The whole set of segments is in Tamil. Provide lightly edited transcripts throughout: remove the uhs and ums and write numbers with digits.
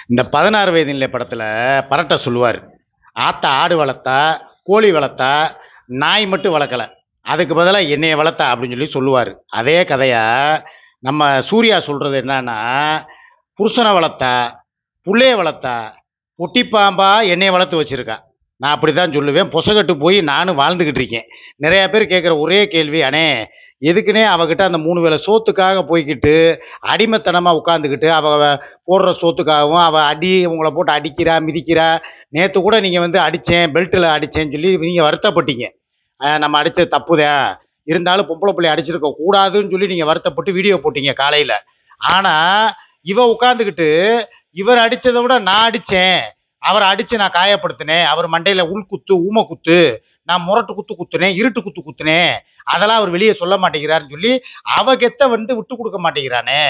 இந்த 16 வயதினிலே படத்துல பரட்ட சொல்லுவார், ஆத்தா ஆடு வளர்த்தா, கோழி வளர்த்தா, நாய் மட்டும் வளர்க்கல, அதுக்கு பதிலா என்னைய வளர்த்தா அப்படின்னு சொல்லி சொல்லுவார். அதே கதையா நம்ம சூர்யா சொல்றது என்னன்னா, புருஷனை வளர்த்தா, புள்ளைய வளர்த்தா, குட்டி பாம்பா என்னைய வளர்த்து வச்சிருக்கா. நான் அப்படித்தான் சொல்லுவேன். பொசகட்டு போய் நானும் வாழ்ந்துகிட்டு இருக்கேன். நிறைய பேர் கேட்குற ஒரே கேள்வி, அண்ணே எதுக்குன்னே அவகிட்ட அந்த 3 வேளை சோத்துக்காக போய்க்கிட்டு அடிமைத்தனமா உட்காந்துக்கிட்டு அவ போடுற சோத்துக்காகவும் அவ உங்களை போட்டு அடிக்கிறா மிதிக்கிறா. நேற்று கூட நீங்க வந்து அடிச்சேன் பெல்ட்டில் அடிச்சேன்னு சொல்லி நீங்க வருத்தப்பட்டீங்க. நம்ம அடிச்சது தப்புதான், இருந்தாலும் பொம்பளை பிள்ளை அடிச்சிருக்க கூடாதுன்னு சொல்லி நீங்க வருத்தப்பட்டு வீடியோ போட்டீங்க காலையில. ஆனா இவ உட்காந்துக்கிட்டு இவர் அடிச்சதை விட நான் அடிச்சேன், அவரை அடிச்சு நான் காயப்படுத்தினேன், அவர் மண்டையில உள்குத்து ஊம குத்து, நான் முரட்டு குத்து குத்துனேன், இருட்டு குத்து குத்துனேன், அதெல்லாம் அவர் வெளியே சொல்ல மாட்டேங்கிறாருன்னு சொல்லி அவ கெத்த வந்து விட்டு கொடுக்க மாட்டேங்கிறானே.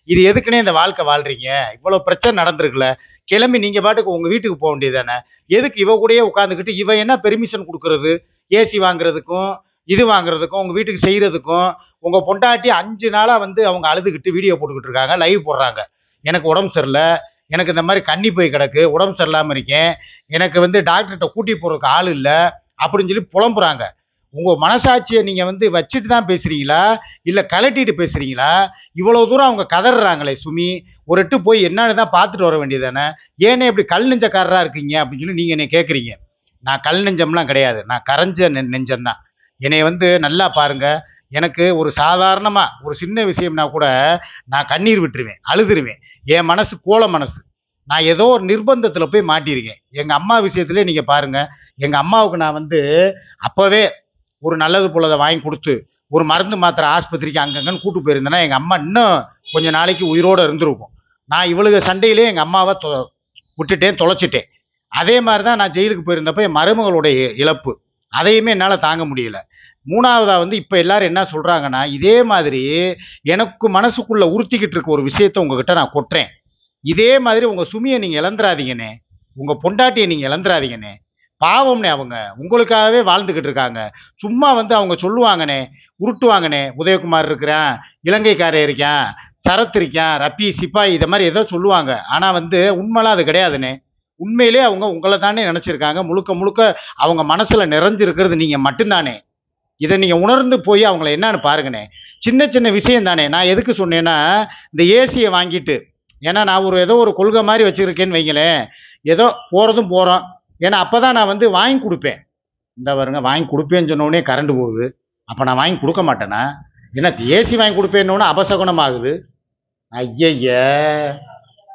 இது எதுக்குன்னே இந்த வாழ்க்கை வாழ்றீங்க? இவ்வளவு பிரச்சனை நடந்திருக்குல்ல, கிளம்பி நீங்க பாட்டுக்கு உங்க வீட்டுக்கு போக வேண்டியதானே. எதுக்கு இவ கூடயே உட்காந்துக்கிட்டு இவ என்ன பெர்மிஷன் கொடுக்கறது? ஏசி வாங்குறதுக்கும் இது வாங்குறதுக்கும் உங்க வீட்டுக்கு செய்யறதுக்கும். உங்க பொண்டாட்டி 5 நாளா வந்து அவங்க அழுதுகிட்டு வீடியோ போட்டுக்கிட்டு இருக்காங்க, லைவ் போடுறாங்க. எனக்கு உடம்பு சரியில்லை, எனக்கு இந்த மாதிரி கண்ணி போய் கிடக்கு, உடம்பு சரியில்லாம இருக்கேன், எனக்கு வந்து டாக்டர்கிட்ட கூட்டி போறதுக்கு ஆள் இல்லை அப்படின்னு சொல்லி புலம்புறாங்க. உங்க மனசாட்சியை நீங்க வந்து வச்சுட்டு தான் பேசுறீங்களா இல்ல கலட்டிட்டு பேசுறீங்களா? இவ்வளவு தூரம் அவங்க கதறாங்களே சுமி, ஒரு எட்டு போய் என்னன்னு தான் பார்த்துட்டு வர வேண்டியதானே. ஏன்னே இப்படி கல் நெஞ்சக்காரரா இருக்கீங்க அப்படின்னு சொல்லி நீங்க என்ன கேட்குறீங்க. நான் கல் நெஞ்சம்லாம் கிடையாது, நான் கரைஞ்ச நெஞ்சம்தான். என்னை வந்து நல்லா பாருங்க, எனக்கு ஒரு சாதாரணமா ஒரு சின்ன விஷயம்னா கூட நான் கண்ணீர் விட்டுருவேன், அழுதுருவேன். என் மனசு கோல மனசு. நான் ஏதோ ஒரு நிர்பந்தத்துல போய் மாட்டியிருக்கேன். எங்க அம்மா விஷயத்திலே நீங்க பாருங்க, எங்க அம்மாவுக்கு நான் வந்து அப்பவே ஒரு நல்லது போலதை வாங்கி கொடுத்து ஒரு மருந்து மாத்திரை ஆஸ்பத்திரிக்கு அங்கங்கன்னு கூட்டு போயிருந்தேன்னா எங்க அம்மா இன்னும் கொஞ்ச நாளைக்கு உயிரோட இருந்திருக்கும். நான் இவளுக சண்டையிலே எங்க அம்மாவை விட்டுட்டேன், தொலைச்சிட்டேன். அதே மாதிரிதான் நான் ஜெயிலுக்கு போயிருந்தப்ப என் மருமகளுடைய இழப்பு, அதையுமே என்னால தாங்க முடியல. மூணாவதா வந்து இப்ப எல்லாரும் என்ன சொல்றாங்கன்னா, இதே மாதிரி எனக்கு மனசுக்குள்ள உறுத்திக்கிட்டு இருக்க ஒரு விஷயத்த உங்ககிட்ட நான் கொட்டுறேன். இதே மாதிரி உங்க சுமியை நீங்க இழந்துராதீங்கண்ணே, உங்க பொண்டாட்டியை நீங்க இழந்துராதீங்கண்ணே. பாவம்னே, அவங்க உங்களுக்காகவே வாழ்ந்துகிட்டு இருக்காங்க. சும்மா வந்து அவங்க சொல்லுவாங்கண்ணே, உருட்டுவாங்கண்ணே, உதயகுமார் இருக்கிறான், இலங்கைக்காரன் இருக்கான், சரத் இருக்கான், ரப்பி சிப்பாய், இதை மாதிரி ஏதோ சொல்லுவாங்க. ஆனா வந்து உண்மைலாம் அது கிடையாதுண்ணே. உண்மையிலே அவங்க உங்களை தானே நினைச்சிருக்காங்க. முழுக்க முழுக்க அவங்க மனசுல நிறைஞ்சிருக்கிறது நீங்க மட்டும்தானே. இதை நீங்க உணர்ந்து போய் அவங்கள என்னன்னு பாருங்கண்ணே. சின்ன சின்ன விஷயம் தானே. நான் எதுக்கு சொன்னேன்னா, இந்த ஏசியை வாங்கிட்டு, ஏன்னா நான் ஏதோ ஒரு கொள்கை மாதிரி வச்சிருக்கேன்னு வைங்களேன், ஏதோ போறதும் போறோம். ஏன்னா அப்பதான் நான் வந்து வாங்கி கொடுப்பேன். இந்த வருங்க வாங்கி கொடுப்பேன்னு சொன்னோடனே கரண்ட் போகுது, அப்ப நான் வாங்கி கொடுக்க மாட்டேனா? ஏன்னா ஏசி வாங்கி கொடுப்பேன்னு அபசகுணம் ஆகுது. ஐயய்ய,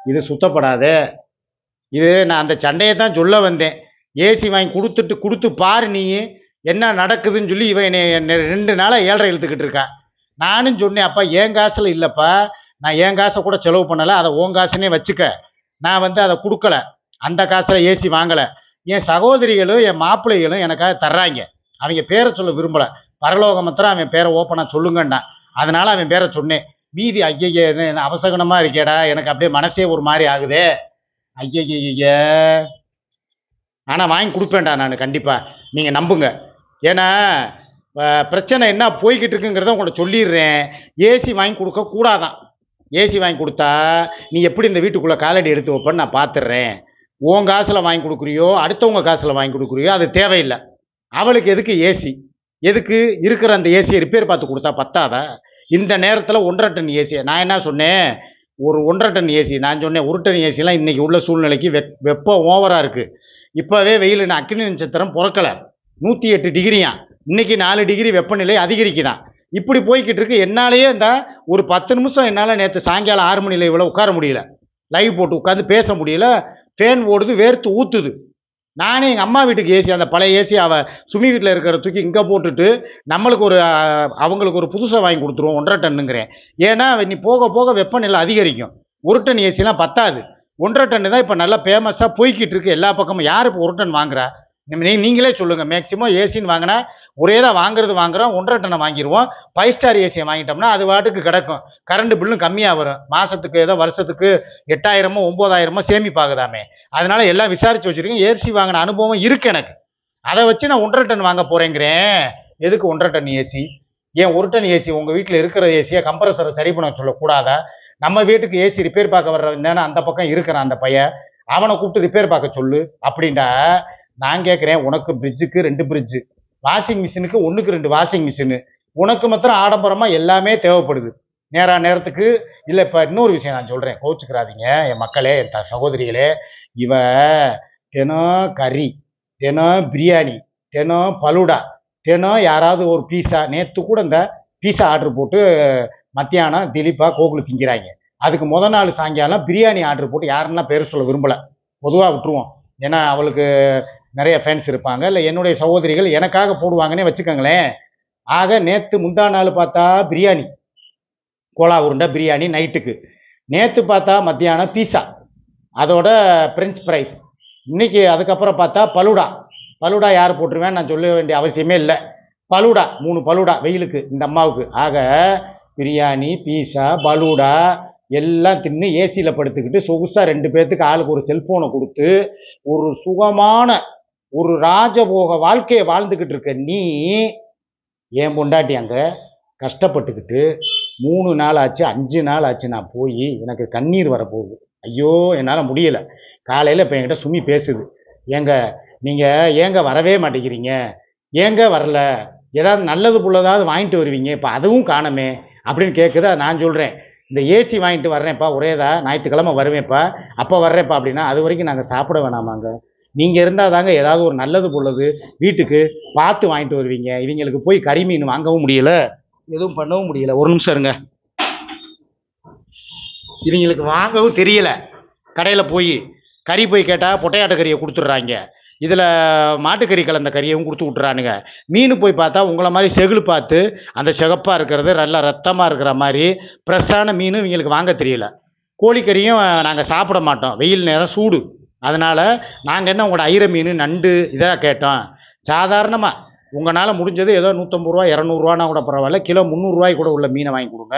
இது சுத்தப்படாதே. இது நான் அந்த சண்டையை தான் சொல்ல வந்தேன். ஏசி வாங்கி கொடுத்து பாரு நீ என்ன நடக்குதுன்னு சொல்லி இவன் என்னை 2 நாளா 7.5 இழுத்துக்கிட்டு இருக்கா. நானும் சொன்னேன், அப்பா என் காசுல இல்லப்பா, நான் என் காசை கூட செலவு பண்ணல, அதை உன் காசுனே வச்சுக்க, நான் வந்து அதை கொடுக்கல, அந்த காசுல ஏசி வாங்கல. என் சகோதரிகளும் என் மாப்பிள்ளைகளும் எனக்காக தர்றாங்க. அவங்க பேரை சொல்ல விரும்பல, பரலோக மாத்திரம் அவன் பேரை ஓப்பனா சொல்லுங்கண்ணா, அதனால அவன் பேரை சொன்னேன். மீதி ஐயய்ய அவசகனமா இருக்கேடா, எனக்கு அப்படியே மனசே ஒரு மாதிரி ஆகுதே. ஐயய்ய, ஆனா வாங்கி கொடுப்பேன்டா நான் கண்டிப்பா, நீங்க நம்புங்க. ஏன்னா பிரச்சனை என்ன போய்கிட்டு இருக்குங்கிறத உங்கள்கிட்ட சொல்லிடுறேன். ஏசி வாங்கி கொடுக்க கூடாதான். ஏசி வாங்கி கொடுத்தா நீ எப்படி இந்த வீட்டுக்குள்ள காலடி எடுத்து வைப்பன்னு நான் பார்த்துடுறேன். உன் காசுல வாங்கி கொடுக்குறியோ அடுத்தவங்க காசுல வாங்கி கொடுக்குறியோ அது தேவையில்லை. அவளுக்கு எதுக்கு ஏசி? எதுக்கு இருக்கிற அந்த ஏசியை ரிப்பேர் பார்த்து கொடுத்தா பத்தாதா? இந்த நேரத்தில் 1.5 டன் ஏசியை நான் என்ன சொன்னேன், ஒரு 1.5 டன் ஏசி நான் சொன்னேன். 1 டன் ஏசிலாம் இன்னைக்கு உள்ள சூழ்நிலைக்கு வெப்பம் ஓவரா இருக்கு. இப்பவே வெயில் அக்னி நட்சத்திரம் பிறக்கல, 108 டிகிரியா, இன்னைக்கு 4 டிகிரி வெப்பநிலை அதிகரிக்குதான். இப்படி போய்கிட்டு இருக்கு. என்னாலேயே இந்த ஒரு 10 நிமிஷம் என்னால் நேற்று சாயங்காலம் 6 மணி லைவ்ல உட்கார முடியல, லைவ் போட்டு உட்காந்து பேச முடியல, ஃபேன் ஓடுது, வேர்த்து ஊத்துது. நானே எங்கள் அம்மா வீட்டுக்கு ஏசி, அந்த பழைய ஏசி அவள் சுமி வீட்டில் இருக்கிற தூக்கி இங்கே போட்டுட்டு நம்மளுக்கு அவங்களுக்கு ஒரு புதுசாக வாங்கி கொடுத்துருவோம் 1.5 டன்னுங்கிறேன். ஏன்னா நீ போக போக வெப்பநிலை அதிகரிக்கும். 1 டன் ஏசிலாம் பத்தாது, 1.5 டன் தான் இப்போ நல்லா ஃபேமஸாக போய்கிட்டு இருக்கு எல்லா பக்கமும். யார் இப்போ 1 டன் வாங்குறா? நீங்களே சொல்லுங்க. மேக்சிமம் ஏசின்னு வாங்கினா ஒரே தான் வாங்குறோம், 1.5 டன்னை வாங்கிடுவோம். 5 ஸ்டார் ஏசியை வாங்கிட்டோம்னா அது வாட்டுக்கு கிடக்கும், கரண்ட் பில்லும் கம்மியாக வரும். மாசத்துக்கு ஏதோ வருஷத்துக்கு 8000மோ 9000மோ சேமிப்பாகுதாமே. அதனால எல்லாம் விசாரிச்சு வச்சிருக்கேன். ஏசி வாங்கின அனுபவம் இருக்கு எனக்கு. அதை வச்சு நான் 1.5 டன் வாங்க போறேங்கிறேன். எதுக்கு 1.5 டன் ஏசி? ஏன் 1 டன் ஏசி உங்க வீட்டில் இருக்கிற ஏசியை கம்ப்ரஸரை சரி பண்ண சொல்லக்கூடாதா? நம்ம வீட்டுக்கு ஏசி ரிப்பேர் பார்க்க வர்றவன் அந்த பக்கம் இருக்கிறான் அந்த பையன், அவனை கூப்பிட்டு ரிப்பேர் பார்க்க சொல்லு அப்படின்டா. நான் கேட்குறேன், உனக்கு ஃப்ரிட்ஜுக்கு 2 ஃப்ரிட்ஜு, வாஷிங் மிஷினுக்கு 1க்கு 2 வாஷிங் மிஷினு, உனக்கு மாத்திரம் ஆடம்பரமாக எல்லாமே தேவைப்படுது நேரத்துக்கு. இல்லை இப்போ இன்னொரு விஷயம் நான் சொல்கிறேன், கோச்சுக்கிறாதீங்க என் மக்களே, என் சகோதரிகளே. இவ தினம் கறி, தினம் பிரியாணி, தினம் பலுடா, தினம் யாராவது ஒரு பீஸா, நேற்று கூட இந்த பீஸா ஆர்டர் போட்டு மத்தியானம் திலீப்பா கோகுலு திங்கிறாங்க. அதுக்கு நாள் சாயங்காலம் பிரியாணி ஆர்டர் போட்டு, யாருன்னா பேர் சொல்ல விரும்பலை, பொதுவாக விட்டுருவோம், ஏன்னா அவளுக்கு நிறைய ஃபேன்ஸ் இருப்பாங்க, இல்லை என்னுடைய சகோதரிகள் எனக்காக போடுவாங்கன்னே வச்சுக்கோங்களேன். ஆக நேற்று முந்தா நாள் பார்த்தா பிரியாணி, கோலா உருண்டை பிரியாணி நைட்டுக்கு, நேற்று பார்த்தா மத்தியானம் பீஸா, அதோட ஃப்ரெஞ்ச் ஃப்ரைஸ், இன்னைக்கு அதுக்கப்புறம் பார்த்தா பலுடா. பலுடா யார் போட்டுருவேன் நான் சொல்ல வேண்டிய அவசியமே இல்லை, பலுடா 3 பலுடா வெயிலுக்கு இந்த அம்மாவுக்கு. ஆக பிரியாணி, பீஸா, பலுடா எல்லாம் தின்னு ஏசியில் படுத்துக்கிட்டு சொகுசாக 2 பேர்த்துக்கு ஆளுக்கு ஒரு செல்ஃபோனை கொடுத்து ஒரு சுகமான ஒரு ராஜபோக வாழ்க்கையை வாழ்ந்துக்கிட்டு இருக்க நீ, என் பொண்டாட்டி அங்கே கஷ்டப்பட்டுக்கிட்டு 3 நாள் ஆச்சு 5 நாள் ஆச்சு நான் போய், எனக்கு கண்ணீர் வரப்போகுது. ஐயோ என்னால் முடியலை. காலையில் இப்போ என்கிட்ட சுமி பேசுது, ஏங்க நீங்கள் ஏங்க வரவே மாட்டேங்கிறீங்க, ஏங்க வரல, ஏதாவது நல்லது புள்ளதாவது வாங்கிட்டு வருவீங்க, இப்போ அதுவும் காணமே அப்படின்னு கேட்குது. நான் சொல்கிறேன், இந்த ஏசி வாங்கிட்டு வர்றேன்ப்பா, ஒரேதா ஞாயிற்றுக்கிழமை வருவேன்ப்பா, அப்போ வர்றேன்ப்பா அப்படின்னா, அது வரைக்கும் நாங்கள் சாப்பிட வேணாமாங்க, நீங்கள் இருந்தால் தாங்க ஏதாவது ஒரு நல்லது பொழுது வீட்டுக்கு பார்த்து வாங்கிட்டு வருவீங்க. இவங்களுக்கு போய் கறி மீன் வாங்கவும் முடியலை, எதுவும் பண்ணவும் முடியலை. ஒரு நிமிஷம் இருங்க, இவங்களுக்கு வாங்கவும் தெரியலை. கடையில் போய் கறி போய் கேட்டால் பொட்டையாட்டு கறியை கொடுத்துட்றாங்க, இதில் மாட்டுக்கறி கலந்த கறியவும் கொடுத்து விட்டுறானுங்க. மீன் போய் பார்த்தா உங்களை மாதிரி செகுல் பார்த்து அந்த சிகப்பாக இருக்கிறது நல்லா ரத்தமாக இருக்கிற மாதிரி ஃப்ரெஷ்ஷான மீன் இவங்களுக்கு வாங்க தெரியல. கோழிக்கறியும் நாங்கள் சாப்பிட மாட்டோம், வெயில் நேரம் சூடு, அதனால் நாங்கள் என்ன உங்களோட ஐர மீன் நண்டு இதாக கேட்டோம். சாதாரணமாக உங்களால் முடிஞ்சது ஏதோ 150 ரூபா 200 கூட பரவாயில்ல, கிலோ 300 ரூபாய்க்கு கூட உள்ள மீனை வாங்கி கொடுங்க,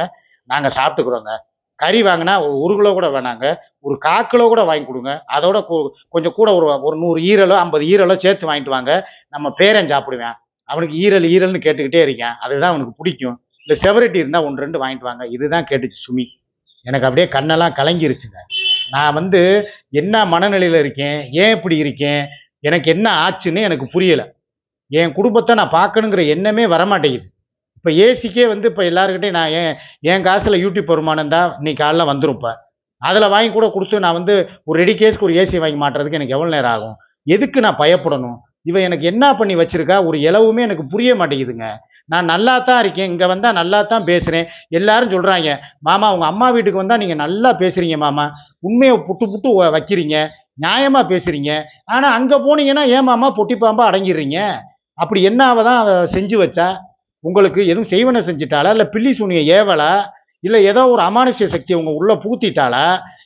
நாங்கள் சாப்பிட்டுக்குறோங்க. கறி வாங்கினா 1 கிலோ கூட வேணாங்க, ஒரு 1/4 கிலோ கூட வாங்கி கொடுங்க, அதோட கொஞ்சம் கூட ஒரு 100 ஈரலோ 50 ஈரலோ சேர்த்து வாங்கிட்டு வாங்க, நம்ம பேரன் சாப்பிடுவேன். அவனுக்கு ஈரல்னு கேட்டுக்கிட்டே இருக்கேன், அதுதான் அவனுக்கு பிடிக்கும். இல்லை செவரட்டி இருந்தால் 1 2 வாங்கிட்டு வாங்க. இதுதான் கேட்டுச்சு சுமி. எனக்கு அப்படியே கண்ணெல்லாம் கலங்கிருச்சுங்க. நான் என்ன மனநிலையில் இருக்கேன், ஏன் இப்படி இருக்கேன், எனக்கு என்ன ஆச்சுன்னு எனக்கு புரியலை. என் குடும்பத்தை நான் பார்க்கணுங்கிற எண்ணமே வரமாட்டேங்குது. இப்போ ஏசிக்கே இப்போ எல்லாருக்கிட்டையும் நான் என் காசில் யூடியூப் வருமானம் தான் இன்னைக்கு காலைல வந்துடும். இப்போ அதில் வாங்கி கூட கொடுத்து நான் ஒரு ரெடி கேஸ்க்கு ஒரு ஏசி வாங்கி மாட்டுறதுக்கு எனக்கு எவ்வளோ நேரம் ஆகும்? எதுக்கு நான் பயப்படணும்? இவன் எனக்கு என்ன பண்ணி வச்சிருக்கா? ஒரு இலவுமே எனக்கு புரிய மாட்டேங்குதுங்க. நான் நல்லா தான் இருக்கேன், இங்கே வந்தால் நல்லா தான் பேசுகிறேன். எல்லாரும் சொல்கிறாங்க, மாமா உங்கள் அம்மா வீட்டுக்கு வந்தால் நீங்கள் நல்லா பேசுகிறீங்க மாமா, உண்மையை புட்டு புட்டு வைக்கிறீங்க, நியாயமாக பேசுகிறீங்க. ஆனால் அங்கே போனீங்கன்னா ஏன் மாமா பொட்டி பாம்பா அடங்கிடுறீங்க? அப்படி என்னாவை தான் செஞ்சு வச்சா? உங்களுக்கு எதுவும் செய்வனை செஞ்சுட்டாளா, இல்லை பில்லி சூனிய ஏவலா, இல்லை ஏதோ ஒரு அமானுஷ்ய சக்தியை உங்க உள்ள புகுத்திட்டாளா,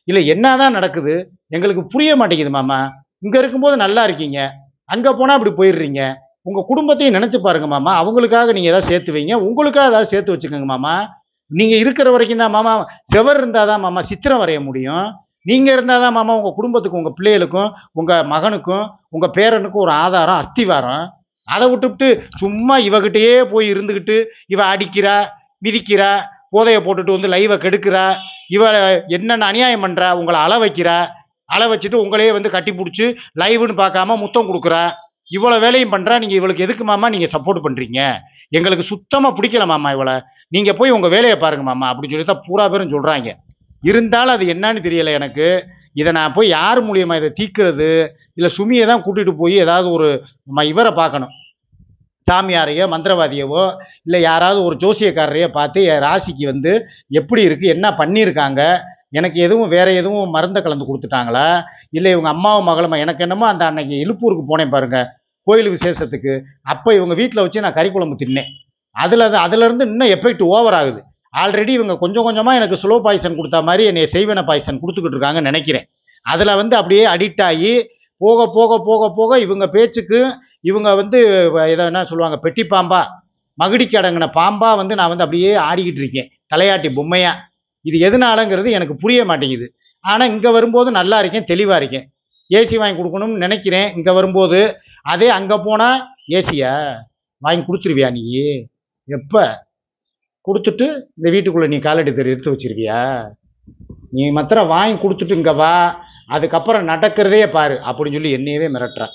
இல்லை என்னதான் நடக்குது? எங்களுக்கு புரிய மாட்டேங்குது மாமா. இங்க இருக்கும்போது நல்லா இருக்கீங்க, அங்க போனா அப்படி போயிடுறீங்க. உங்க குடும்பத்தையும் நினைச்சு பாருங்க மாமா. அவங்களுக்காக நீங்க ஏதாவது சேர்த்து வைங்க, உங்களுக்காக ஏதாவது சேர்த்து வச்சுக்கோங்க மாமா. நீங்க இருக்கிற வரைக்கும் தான் மாமா, செவர் இருந்தாதான் மாமா சித்திரம் வரைய முடியும். நீங்க இருந்தாதான் மாமா உங்க குடும்பத்துக்கும் உங்க பிள்ளைகளுக்கும் உங்க மகனுக்கும் உங்க பேரனுக்கும் ஒரு ஆதாரம் அஸ்திவாரம். அதை விட்டுவிட்டு சும்மா இவகிட்டயே போய் இருந்துக்கிட்டு இவ அடிக்கிறா மிதிக்கிறா, போதையை போட்டுட்டு லைவை கெடுக்கிறா, இவ என்னென்ன அநியாயம் பண்றா, உங்களை அள வைக்கிறா, அள வச்சுட்டு உங்களையே கட்டி பிடிச்சி லைவ்னு பார்க்காம முத்தம் கொடுக்குறா, இவ்வளோ வேலையும் பண்றா. நீங்க இவளுக்கு எதுக்கு மாமா நீங்க சப்போர்ட் பண்றீங்க? எங்களுக்கு சுத்தமா பிடிக்கல மாமா இவளை, நீங்க போய் உங்க வேலையை பாருங்க மாமா அப்படின்னு சொல்லி தான் பூரா பேரும் சொல்றாங்க. இருந்தாலும் அது என்னன்னு தெரியல எனக்கு. இதை நான் போய் யார் மூலியமா இதை தீர்க்கிறது? இல்லை சுமியை தான் கூட்டிட்டு போய் ஏதாவது ஒரு இவரை பார்க்கணும், சாமியாரையோ மந்திரவாதியவோ இல்லை யாராவது ஒரு ஜோசியக்காரரையோ பார்த்து என் ராசிக்கு எப்படி இருக்கு, என்ன பண்ணியிருக்காங்க, எனக்கு எதுவும் வேற எதுவும் மருந்தை கலந்து கொடுத்துட்டாங்களா, இல்லை இவங்க அம்மாவும் மகளுமா. எனக்கு என்னமோ அந்த அன்னைக்கு இழுப்பூருக்கு போனேன் பாருங்க கோயில் விசேஷத்துக்கு, அப்போ இவங்க வீட்டில் வச்சு நான் கறி குழம்பு தின்னேன். அதுலேருந்து இன்னும் எஃபெக்ட் ஓவர் ஆகுது. ஆல்ரெடி இவங்க கொஞ்சம் கொஞ்சமாக எனக்கு ஸ்லோ பாய்சன் கொடுத்தா மாதிரி என்னை செய்வன பாய்சன் கொடுத்துக்கிட்டு இருக்காங்கன்னு நினைக்கிறேன். அதில் அப்படியே அடிக்ட் ஆகி போக போக போக போக இவங்க பேச்சுக்கு இவங்க இதை என்ன சொல்லுவாங்க, பெட்டி பாம்பா மகுடிக்கு அடங்கின பாம்பா நான் அப்படியே ஆடிக்கிட்டு இருக்கேன், தலையாட்டி பொம்மையா. இது எதனாலங்கிறது எனக்கு புரிய மாட்டேங்குது. ஆனால் இங்கே வரும்போது நல்லா இருக்கேன், தெளிவாக இருக்கேன். ஏசி வாங்கி கொடுக்கணும்னு நினைக்கிறேன் இங்கே வரும்போது. அதே அங்கே போனால் ஏசியா வாங்கி கொடுத்துருவியா நீ? எப்போ கொடுத்துட்டு இந்த வீட்டுக்குள்ளே நீ காலடி தெரு எடுத்து வச்சிருவியா? நீ மாத்திரம் வாங்கி கொடுத்துட்டு இங்கே வா, அதுக்கப்புறம் நடக்கிறதே பாரு அப்படின்னு சொல்லி என்னையவே மிரட்டுறான்.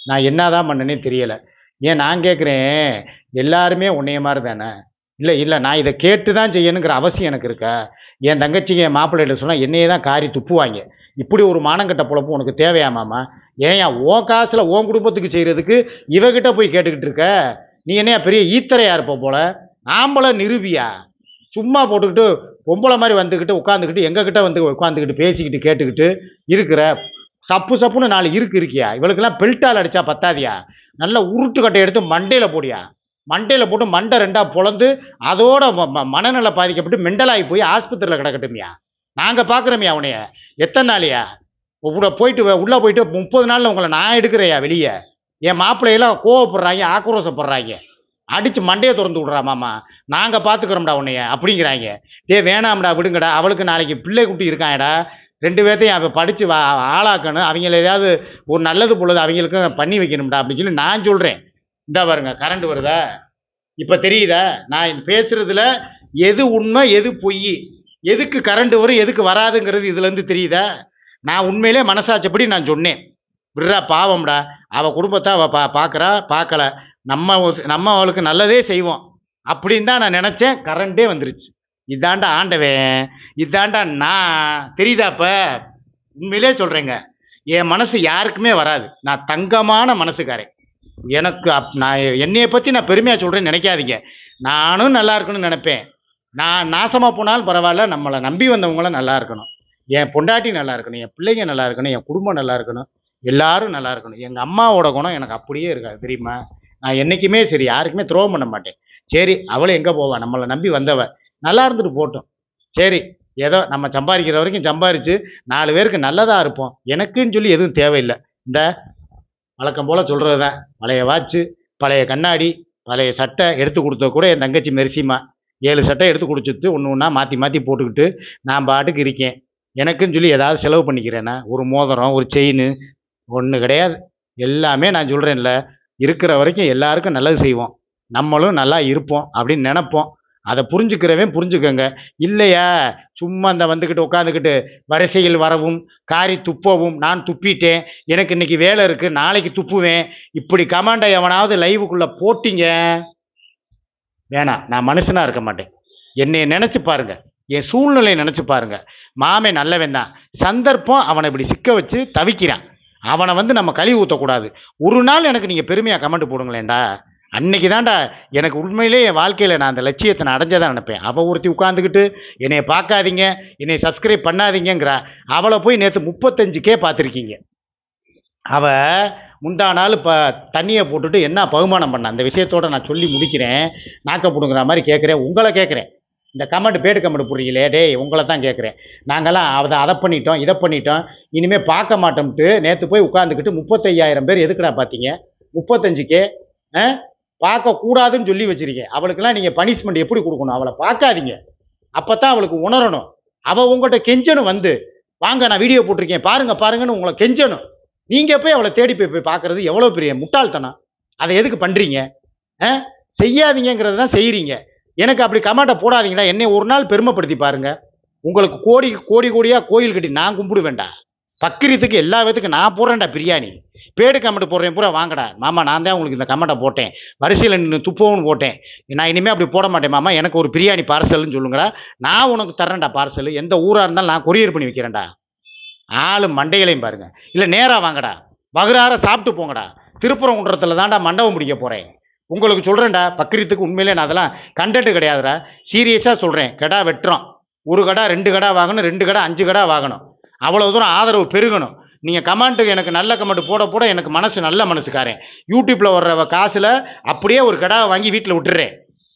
நான் என்னதான் பண்ணனே தெரியலை. ஏன் நான் கேட்குறேன், எல்லாருமே உன்னைய மாதிரி தானே? இல்லை இல்லை, நான் இதை கேட்டு தான் செய்யணுங்கிற அவசியம் எனக்கு இருக்கா? என் தங்கச்சிங்க என் மாப்பிள்ளைகிட்ட சொன்னால் என்னையே தான் காரி துப்புவாங்க. இப்படி ஒரு மானங்கட்ட பொழப்பு உனக்கு தேவையாமாம்மா? ஏன் உன் காசில் உன் குடும்பத்துக்கு செய்கிறதுக்கு இவகிட்ட போய் கேட்டுக்கிட்டு இருக்க? நீ என்னையா பெரிய ஈத்தரையா இருப்ப போல? ஆம்பளை நிரூபியா? சும்மா போட்டுக்கிட்டு பொம்பளை மாதிரி வந்துக்கிட்டு உட்காந்துக்கிட்டு எங்ககிட்ட வந்து உட்காந்துக்கிட்டு பேசிக்கிட்டு கேட்டுக்கிட்டு இருக்கிற. சப்பு சப்புன்னு 4 இருக்கியா? இவளுக்கெல்லாம் பெல்ட்டால் அடித்தா பத்தாதியா? நல்ல உருட்டுக்கட்டை எடுத்து மண்டையில் போடியா. மண்டையில் போட்டு மண்டை 2ஆ பொழந்து அதோட மனநல பாதிக்கப்பட்டு மெண்டலாகி போய் ஆஸ்பத்திரியில் கிடக்கட்டுமியா? நாங்கள் பார்க்குறோமியா உனைய? எத்தனை நாளையா போயிட்டு உள்ளே போயிட்டு 30 நாளில் உங்களை நான் எடுக்கிறையா வெளியே? என் மாப்பிள்ளையெல்லாம் கோவப்படுறாங்க, ஆக்ரோஷப்படுறாங்க, அடித்து மண்டையை திறந்து விட்றா மாமா, நாங்கள் பார்த்துக்குறோம்டா உன்னைய அப்படிங்கிறாங்க. வேணாம்டா விடுங்கடா, அவளுக்கு நாளைக்கு பிள்ளை குட்டி இருக்காங்கடா, 2 பேர்த்தையும் அவள் படித்து ஆளாக்கணும், அவங்கள ஏதாவது ஒரு நல்லது பொழுது அவங்களுக்கும் பண்ணி வைக்கணும்டா அப்படின்னு சொல்லி நான் சொல்கிறேன். இந்த பாருங்க கரண்ட் வருதா? இப்போ தெரியுதா நான் பேசுறதுல எது உண்மை எது பொய், எதுக்கு கரண்ட் வரும் எதுக்கு வராதுங்கிறது இதுலேருந்து தெரியுதா? நான் உண்மையிலே மனசாட்சிப்படி நான் சொன்னேன். விட்றா பாவம்டா, அவள் குடும்பத்தை அவள் பார்க்குறா, பார்க்கல, நம்ம அவளுக்கு நல்லதே செய்வோம் அப்படின்னு தான் நான் நினச்சேன். கரண்டே வந்துருச்சு. இதாண்டா ஆண்டவன், இதாண்டா நான். தெரியுதாப்ப? உண்மையிலே சொல்கிறேங்க, என் மனசு யாருக்குமே வராது. நான் தங்கமான மனசுக்காரன். எனக்கு நான் என்னையை பற்றி நான் பெருமையாக சொல்கிறேன்னு நினைக்காதீங்க. நானும் நல்லா இருக்கணும்னு நினைப்பேன். நான் நாசமாக போனாலும் பரவாயில்ல, நம்மளை நம்பி வந்தவங்களும் நல்லா இருக்கணும், என் பொண்டாட்டி நல்லா இருக்கணும், என் பிள்ளைங்க நல்லா இருக்கணும், என் குடும்பம் நல்லா இருக்கணும், எல்லாரும் நல்லா இருக்கணும். எங்கள் அம்மாவோட குணம் எனக்கு அப்படியே இருக்காது தெரியுமா? நான் என்றைக்குமே சரி யாருக்குமே துரோகம் பண்ண மாட்டேன். சரி அவளை எங்கே போவா, நம்மளை நம்பி வந்தவ நல்லா இருந்துட்டு போட்டோம். சரி ஏதோ நம்ம சம்பாதிக்கிற வரைக்கும் சம்பாரித்து 4 பேருக்கு நல்லதாக இருப்போம். எனக்குன்னு சொல்லி எதுவும் தேவையில்லை. இந்த வழக்கம் போல் சொல்கிறது தான். பழைய வாட்சு, பழைய கண்ணாடி, பழைய சட்டை எடுத்து கொடுத்த கூட என் தங்கச்சி மெரிசிமா 7 சட்டை எடுத்து கொடுத்துட்டு ஒன்று ஒன்றா மாற்றி மாற்றி போட்டுக்கிட்டு நான் பாட்டுக்கு இருக்கேன். எனக்குன்னு சொல்லி ஏதாவது செலவு பண்ணிக்கிறேன்னா ஒரு மோதிரம் ஒரு செயின் ஒன்று கிடையாது. எல்லாமே நான் சொல்கிறேன்ல, இருக்கிற வரைக்கும் எல்லாருக்கும் நல்லது செய்வோம், நம்மளும் நல்லா இருப்போம் அப்படின்னு நினைப்போம். அதை புரிஞ்சுக்கிறவன் புரிஞ்சுக்கோங்க. இல்லையா சும்மா அந்த வந்துக்கிட்டு உட்காந்துக்கிட்டு வரிசையில் வரவும் காரி துப்பவும், நான் துப்பிட்டேன், எனக்கு இன்னைக்கு வேலை இருக்குது, நாளைக்கு துப்புவேன், இப்படி கமாண்டை எவனாவது லைவுக்குள்ளே போட்டிங்க வேணாம். நான் மனுஷனாக இருக்க மாட்டேன். என்னை நினச்சி பாருங்க, என் சூழ்நிலையை நினச்சி பாருங்க. மாமே நல்லவன் தான், சந்தர்ப்பம் அவனை இப்படி சிக்க வச்சு தவிக்கிறான். அவனை வந்து நம்ம கழுவி ஊற்றக்கூடாது. ஒரு நாள் எனக்கு நீங்கள் பெருமையாக கமெண்ட் போடுங்களேன்டா. அன்னைக்கு தான்டா எனக்கு உண்மையிலே என் வாழ்க்கையில் நான் அந்த லட்சியத்தை நான் அடைஞ்சதான் நினைப்பேன். அவள் ஒருத்தி உட்காந்துக்கிட்டு என்னை பார்க்காதீங்க, என்னை சப்ஸ்கிரைப் பண்ணாதீங்கிறா. அவளை போய் நேற்று 35K பார்த்துருக்கீங்க. அவள் முந்தா நாள் இப்போ தண்ணியை போட்டுட்டு என்ன பகுமானம் பண்ண, அந்த விஷயத்தோடு நான் சொல்லி முடிக்கிறேன். நாக்க பிடுங்குற மாதிரி கேட்குறேன், உங்களை கேட்குறேன். இந்த கமெண்ட் பேடு கமெண்ட் போடுறீங்களே, டேய் உங்களை தான் கேட்குறேன். நாங்கள்லாம் அதை பண்ணிட்டோம் இதை பண்ணிட்டோம் இனிமேல் பார்க்க மாட்டோம்ட்டு நேற்று போய் உட்காந்துக்கிட்டு 35,000 பேர் எதுக்குடா பார்த்தீங்க? 35K பார்க்கக்கூடாதுன்னு சொல்லி வச்சுருக்கேன். அவளுக்கெல்லாம் நீங்கள் பனிஷ்மெண்ட் எப்படி கொடுக்கணும்? அவளை பார்க்காதீங்க, அப்போ தான் அவளுக்கு உணரணும். அவள் உங்கள்கிட்ட கெஞ்சணும், வந்து வாங்க நான் வீடியோ போட்டிருக்கேன் பாருங்கன்னு உங்களை கெஞ்சணும். நீங்கள் போய் அவளை தேடி போய் பார்க்குறது எவ்வளோ பெரிய முட்டாள்தனம். அதை எதுக்கு பண்ணுறீங்க? செய்யாதீங்கிறது தான் செய்கிறீங்க. எனக்கு அப்படி கமெண்ட்டை போடாதீங்கடா. என்னை ஒரு நாள் பெருமைப்படுத்தி பாருங்கள். உங்களுக்கு கோடியாக கோயில் கட்டி நான் கும்பிடு வேண்டாம். பக்கிரத்துக்கு எல்லா விதத்துக்கும் நான் போடுறேன்டா பிரியாணி. பேடு கமெண்ட் போடுறேன் பூரா வாங்கடா மாமா, நான் தான் உங்களுக்கு இந்த கமெண்ட்டை போட்டேன், வரிசையில் நின்று துப்பவும் போட்டேன், நான் இனிமேல் அப்படி போட மாட்டேன் மாமா, எனக்கு ஒரு பிரியாணி பார்சல்னு சொல்லுங்கடா, நான் உனக்கு தர்றேன்டா பார்சல். எந்த ஊராக இருந்தாலும் நான் கொரியர் பண்ணி வைக்கிறேன்டா. ஆளு மண்டைகளையும் பாருங்க. இல்லை நேராக வாங்கடா, வகுறார சாப்பிட்டு போங்கடா. திருப்பரங்குன்றத்தில் தான்டா மண்டபம் முடிக்க போகிறேன். உங்களுக்கு சொல்கிறேன்டா, பக்கிரத்துக்கு உண்மையிலே நான் அதெல்லாம் கண்டென்ட் கிடையாதுடா, சீரியஸாக சொல்கிறேன். கடா வெட்டுறோம், 1 கடா 2 கடா வாங்கணும், 2 கடா 5 கடா வாங்கணும். அவ்வளோ தூரம் ஆதரவு பெருகணும். நீங்கள் கமெண்ட்டுக்கு எனக்கு நல்ல கமெண்ட் போட எனக்கு மனசு நல்ல மனசுக்காரன். யூடியூப்பில் வர்ற காசில் அப்படியே ஒரு கடா வாங்கி வீட்டில் விட்டுறேன்,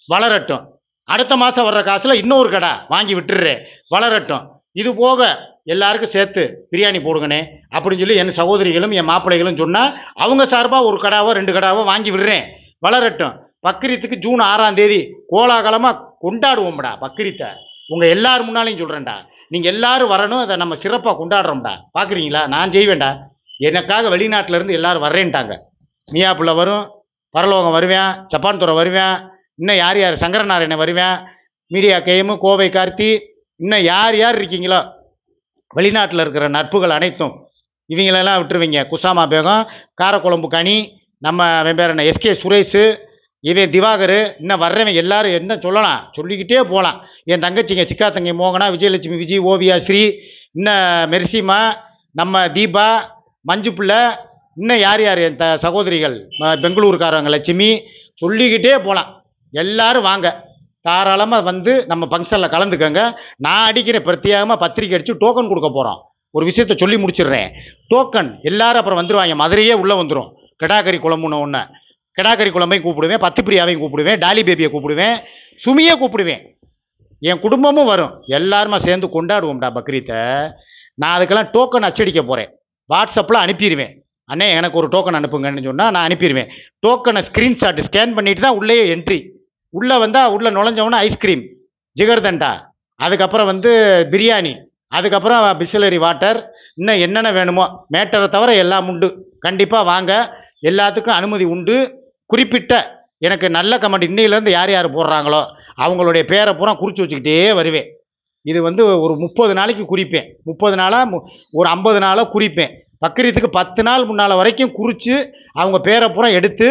வளரட்டும். அடுத்த மாதம் வர்ற காசில் இன்னொரு கடா வாங்கி விட்டுடுறேன், வளரட்டும். இது போக எல்லாருக்கும் சேர்த்து பிரியாணி போடுங்கண்ணே அப்படின்னு சொல்லி என் சகோதரிகளும் என் மாப்பிள்ளைகளும் சொன்னால் அவங்க சார்பாக 1 கடாவோ 2 கடாவோ வாங்கி விடுறேன், வளரட்டும். பக்ரீத்துக்கு ஜூன் 6ஆம் தேதி கோலாகலமாக கொண்டாடுவோம்டா பக்ரீத்தை. உங்கள் எல்லார் முன்னாலையும் சொல்கிறேன்டா, நீங்கள் எல்லாரும் வரணும், அதை நம்ம சிறப்பாக கொண்டாடுறோம்டா. பார்க்குறீங்களா? நான் செய்வேன்டா. எனக்காக வெளிநாட்டிலேருந்து எல்லோரும் வர்றேன்ட்டாங்க. மியாப்புள்ள வரும், பரலோகம் வருவேன், ஜப்பான் துறை வருவேன், இன்னும் யார் யார் சங்கரநாராயணன் வருவேன், மீடியா கேமு கோவை கார்த்தி, இன்னும் யார் யார் இருக்கீங்களோ வெளிநாட்டில் இருக்கிற நட்புகள் அனைத்தும் இவங்களெல்லாம் விட்டுருவீங்க. குசாமா பேகம், காரக்குழம்பு கனி, நம்ம வெவ்வேறு என்ன எஸ்கே சுரேஷு, இவன் திவாகர், இன்னும் வர்றவன் எல்லாரும் என்ன சொல்லலாம், சொல்லிக்கிட்டே போகலாம். என் தங்கச்சிங்க சிக்கா தங்கை மோகனா, விஜயலட்சுமி விஜய், ஓவியா ஸ்ரீ, இன்னும் மெர்சிமா, நம்ம தீபா, மஞ்சு பிள்ளை, இன்னும் யார் யார் என் சகோதரிகள் பெங்களூருக்காரங்க லட்சுமி, சொல்லிக்கிட்டே போகலாம். எல்லாரும் வாங்க, தாராளமாக வந்து நம்ம ஃபங்க்ஷனில் கலந்துக்கங்க. நான் அடிக்கிற பிரத்யேகமாக பத்திரிக்கை அடித்து டோக்கன் கொடுக்க போகிறோம். ஒரு விஷயத்த சொல்லி முடிச்சிடுறேன். டோக்கன் எல்லாரும் அப்புறம் வந்துடுவாங்க. மதுரையே உள்ளே வந்துடும். கிடாக்கறி குழம்புன்னு ஒன்று, கிடாக்கறி குழம்பையும் கூப்பிடுவேன், பத்துப்பிரியாவையும் கூப்பிடுவேன், டாலி பேபியை கூப்பிடுவேன், சுமியை கூப்பிடுவேன், என் குடும்பமும் வரும். எல்லாருமா சேர்ந்து கொண்டாடுவோம்டா பக்ரீத்தை. நான் அதுக்கெல்லாம் டோக்கன் அச்சடிக்க போகிறேன். வாட்ஸ்அப்பில் அனுப்பிடுவேன். அண்ணே எனக்கு ஒரு டோக்கன் அனுப்புங்கன்னு சொன்னால் நான் அனுப்பிடுவேன். டோக்கனை ஸ்க்ரீன்ஷாட் ஸ்கேன் பண்ணிட்டு தான் உள்ளே என்ட்ரி. உள்ளே வந்தால் உள்ளே நுழைஞ்சவொன்னே ஐஸ்கிரீம், ஜிகர்தண்டா, அதுக்கப்புறம் வந்து பிரியாணி, அதுக்கப்புறம் பிஸ்லரி வாட்டர், இன்னும் என்னென்ன வேணுமோ மேட்டரை தவிர எல்லாம் உண்டு. கண்டிப்பாக வாங்க, எல்லாத்துக்கும் அனுமதி உண்டு. குறிப்பிட்ட எனக்கு நல்ல கமெண்ட் இன்னையிலேருந்து யார் யார் போடுறாங்களோ அவங்களுடைய பேரை பூரா குறித்து வச்சுக்கிட்டே வருவேன். இது வந்து ஒரு 30 நாளைக்கு குறிப்பேன். 30 நாளாக ஒரு 50 நாளாக குறிப்பேன். பக்ரீத்துக்கு 10 நாள் முன்னால் வரைக்கும் குறித்து அவங்க பேரை பூரா எடுத்து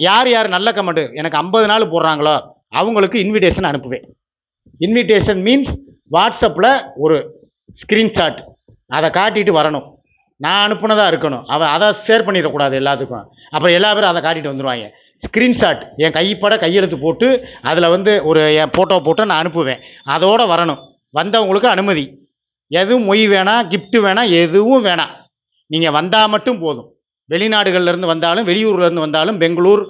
யார் யார் நல்ல கமெண்ட் எனக்கு 50 நாள் போடுறாங்களோ அவங்களுக்கு இன்விடேஷன் அனுப்புவேன். இன்விடேஷன் மீன்ஸ் வாட்ஸ்அப்பில் ஒரு ஸ்க்ரீன்ஷாட் அதை காட்டிட்டு வரணும். நான் அனுப்புனதாக இருக்கணும். அவன் அதை ஷேர் பண்ணிடக்கூடாது எல்லாத்துக்கும். அப்புறம் எல்லா பேரும் அதை காட்டிட்டு வந்துடுவாங்க. ஸ்க்ரீன்ஷாட் என் கைப்பட கையெழுத்து போட்டு அதில் வந்து ஒரு என் ஃபோட்டோ போட்டு நான் அனுப்புவேன். அதோடு வரணும். வந்தவங்களுக்கு அனுமதி. எதுவும் மொய் வேணாம், கிஃப்ட்டு வேணாம், எதுவும் வேணாம். நீங்கள் வந்தால் மட்டும் போதும். வெளிநாடுகள்லேருந்து வந்தாலும் வெளியூர்லேருந்து வந்தாலும் பெங்களூர்,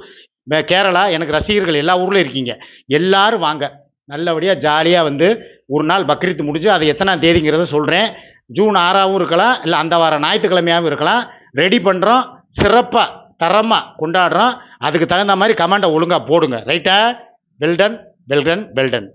கேரளா, எனக்கு ரசிகர்கள் எல்லா ஊரில் இருக்கீங்க. எல்லோரும் வாங்க, நல்லபடியாக ஜாலியாக வந்து ஒரு நாள் பக்ரீத் முடிஞ்சு அது எத்தனாம் தேதிங்கிறத சொல்கிறேன். ஜூன் 6ஆகவும் இருக்கலாம், இல்லை அந்த வாரம் ஞாயிற்றுக்கிழமையாகவும் இருக்கலாம். ரெடி பண்ணுறோம், சிறப்பாக தரமாக கொண்டாடுறோம். அதுக்கு தகுந்த மாதிரி கமெண்டை ஒழுங்காக போடுங்க. ரைட்டா? Well done well done well done.